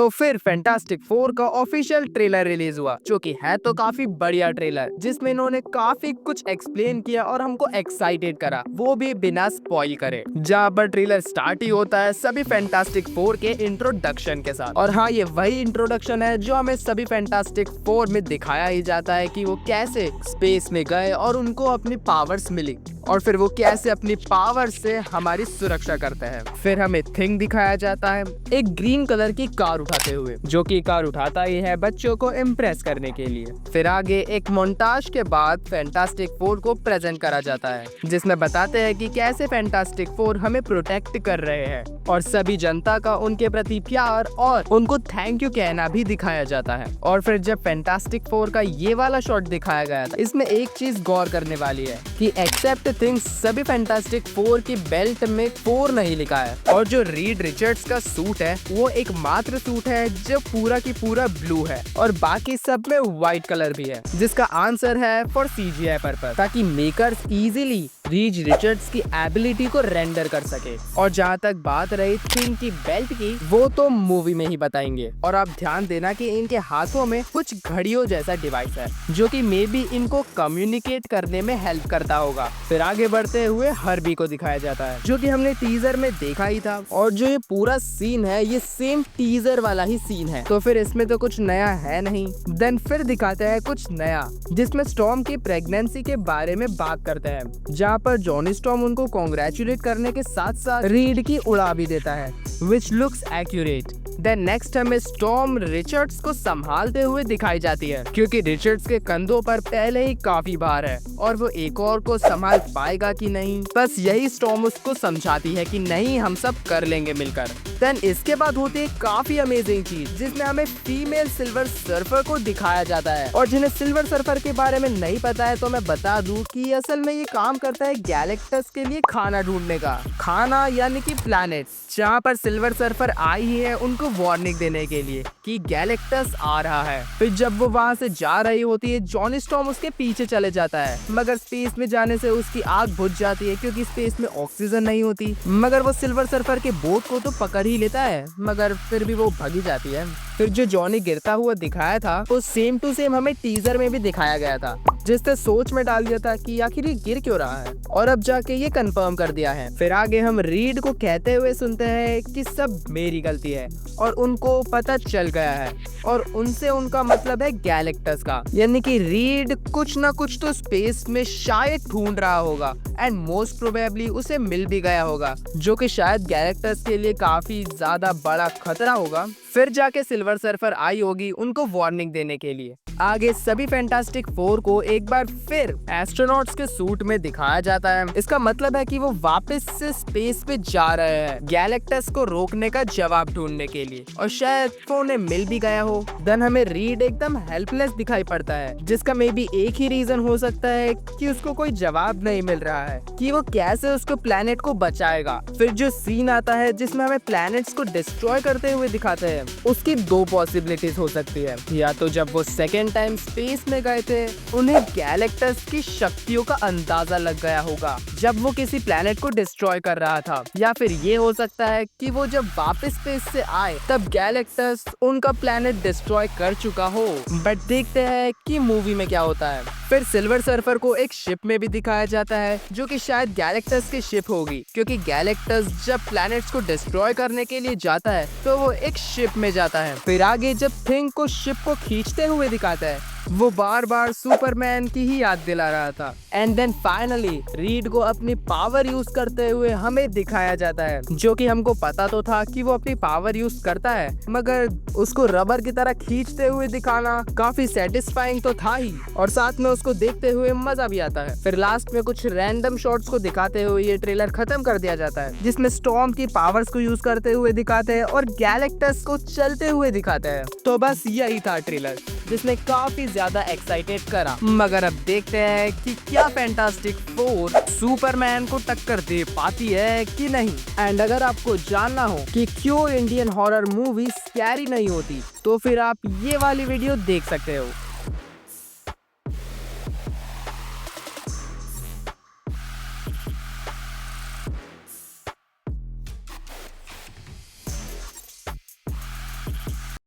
तो फिर fantastic four का ऑफिशियल ट्रेलर रिलीज हुआ, जो कि है तो काफी बढ़िया ट्रेलर, जिसमें इन्होंने काफी कुछ एक्सप्लेन किया और हमको एक्साइटेड करा, वो भी बिना स्पॉइल करे। जहाँ पर ट्रेलर स्टार्ट ही होता है सभी फैंटास्टिक फोर के इंट्रोडक्शन के साथ। और हाँ, ये वही इंट्रोडक्शन है जो हमें सभी फैंटास्टिक फोर में दिखाया ही जाता है कि वो कैसे स्पेस में गए और उनको अपनी पावर्स मिली और फिर वो कैसे अपनी पावर से हमारी सुरक्षा करते हैं। फिर हमें थिंग दिखाया जाता है एक ग्रीन कलर की कार उठाते हुए, जो कि कार उठाता ही है बच्चों को इम्प्रेस करने के लिए। फिर आगे एक मोन्टाज के बाद फैंटास्टिक फोर को प्रेजेंट करा जाता है, जिसमें बताते हैं कि कैसे फैंटास्टिक फोर हमें प्रोटेक्ट कर रहे हैं और सभी जनता का उनके प्रति प्यार और उनको थैंक यू कहना भी दिखाया जाता है। और फिर जब फैंटास्टिक फोर का ये वाला शॉट दिखाया गया था, इसमें एक चीज गौर करने वाली है कि एक्सेप्ट थिंग्स सभी फैंटास्टिक फोर की बेल्ट में 4 नहीं लिखा है, और जो रीड रिचर्ड्स का सूट है वो एक मात्र सूट है जो पूरा की पूरा ब्लू है और बाकी सब में व्हाइट कलर भी है, जिसका आंसर है फॉर CGI पर्पस, ताकि मेकर्स इजीली रीड रिचर्ड्स की एबिलिटी को रेंडर कर सके। और जहाँ तक बात रही थिंग की बेल्ट की, वो तो मूवी में ही बताएंगे। और आप ध्यान देना कि इनके हाथों में कुछ घड़ियों जैसा डिवाइस है, जो कि मे बी इनको कम्युनिकेट करने में हेल्प करता होगा। फिर आगे बढ़ते हुए हर्बी को दिखाया जाता है, जो कि हमने टीजर में देखा ही था, और जो ये पूरा सीन है ये सेम टीजर वाला ही सीन है, तो फिर इसमें तो कुछ नया है नहीं। देन फिर दिखाते हैं कुछ नया, जिसमें स्टॉर्म की प्रेगनेंसी के बारे में बात करते हैं, जहाँ पर जॉनी स्टॉर्म उनको कॉन्ग्रेचुलेट करने के साथ साथ रीड की उड़ा भी देता है, which looks accurate. Then next हमें स्टॉर्म रिचर्ड्स को संभालते हुए दिखाई जाती है, क्योंकि रिचर्ड्स के कंधों पर पहले ही काफी भार है और वो एक और को संभाल पाएगा कि नहीं, बस यही स्टॉर्म उसको समझाती है कि नहीं, हम सब कर लेंगे मिलकर। देन इसके बाद होती है काफी अमेजिंग चीज, जिसमें हमें फीमेल सिल्वर सर्फर को दिखाया जाता है। और जिन्हें सिल्वर सर्फर के बारे में नहीं पता है तो मैं बता दूं कि असल में ये काम करता है गैलेक्टस के लिए खाना ढूंढने का, खाना यानी कि प्लैनेट, जहाँ पर सिल्वर सर्फर आई है उनको वार्निंग देने के लिए कि गैलेक्टस आ रहा है। फिर जब वो वहाँ से जा रही होती है, जॉनी स्टॉर्म उसके पीछे चले जाता है, मगर स्पेस में जाने से उसकी आग बुझ जाती है, क्योंकि स्पेस में ऑक्सीजन नहीं होती। मगर वो सिल्वर सर्फर के बोट को तो पकड़ ही लेता है, मगर फिर भी वो भागी जाती है। फिर जो जॉनी गिरता हुआ दिखाया था वो सेम टू सेम हमें टीजर में भी दिखाया गया था, जिससे सोच में डाल दिया था कि आखिर ये गिर क्यों रहा है, और अब जाके ये कंफर्म कर दिया है। फिर आगे हम रीड को कहते हुए सुनते हैं कि सब मेरी गलती है, और उनको पता चल गया है, और उनसे उनका मतलब है गैलेक्टस का, यानी कि रीड कुछ ना कुछ तो स्पेस में शायद ढूंढ रहा होगा, एंड मोस्ट प्रोबेबली उसे मिल भी गया होगा, जो कि शायद गैलेक्टस के लिए काफी ज्यादा बड़ा खतरा होगा। फिर जाके सिल्वर सर्फर आई होगी उनको वार्निंग देने के लिए। आगे सभी फैंटास्टिक फोर को एक बार फिर एस्ट्रोनॉट्स के सूट में दिखाया जाता है। इसका मतलब है कि वो वापस से स्पेस पे जा रहे हैं गैलेक्टस को रोकने का जवाब ढूंढने के लिए, और शायद वो उन्हें मिल भी गया हो। देन हमें रीड एकदम हेल्पलेस दिखाई पड़ता है, जिसका मे बी एक ही रीजन हो सकता है कि उसको कोई जवाब नहीं मिल रहा है कि वो कैसे उसको प्लेनेट को बचाएगा। फिर जो सीन आता है जिसमें हमें प्लैनेट्स को डिस्ट्रॉय करते हुए दिखाते हैं, उसकी 2 पॉसिबिलिटीज हो सकती है। या तो जब वो सेकेंड टाइम स्पेस में गए थे उन्हें गैलेक्टस की शक्तियों का अंदाजा लग गया होगा जब वो किसी प्लेनेट को डिस्ट्रॉय कर रहा था, या फिर ये हो सकता है कि वो जब वापस स्पेस से आए तब गैलेक्टस उनका प्लेनेट डिस्ट्रॉय कर चुका हो। बट देखते हैं कि मूवी में क्या होता है। फिर सिल्वर सर्फर को एक शिप में भी दिखाया जाता है, जो कि शायद गैलेक्टस की शिप होगी, क्योंकि गैलेक्टस जब प्लैनेट्स को डिस्ट्रॉय करने के लिए जाता है तो वो एक शिप में जाता है। फिर आगे जब थिंग को शिप को खींचते हुए दिखाता है, वो बार बार सुपरमैन की ही याद दिला रहा था। एंड देन फाइनली रीड को अपनी पावर यूज करते हुए हमें दिखाया जाता है, जो कि हमको पता तो था कि वो अपनी पावर यूज करता है, मगर उसको रबर की तरह खींचते हुए दिखाना काफी सेटिस्फाइंग तो था ही, और साथ में उसको देखते हुए मजा भी आता है। फिर लास्ट में कुछ रैंडम शॉट्स को दिखाते हुए ये ट्रेलर खत्म कर दिया जाता है, जिसमें स्टॉर्म की पावर्स को यूज करते हुए दिखाते हैं और गैलेक्टस को चलते हुए दिखाते हैं। तो बस यही था ट्रेलर, जिसने काफी ज्यादा एक्साइटेड करा। मगर अब देखते हैं कि क्या फैंटास्टिक फोर सुपरमैन को टक्कर दे पाती है कि नहीं। एंड अगर आपको जानना हो कि क्यों इंडियन हॉरर मूवी स्कैरी नहीं होती, तो फिर आप ये वाली वीडियो देख सकते हो।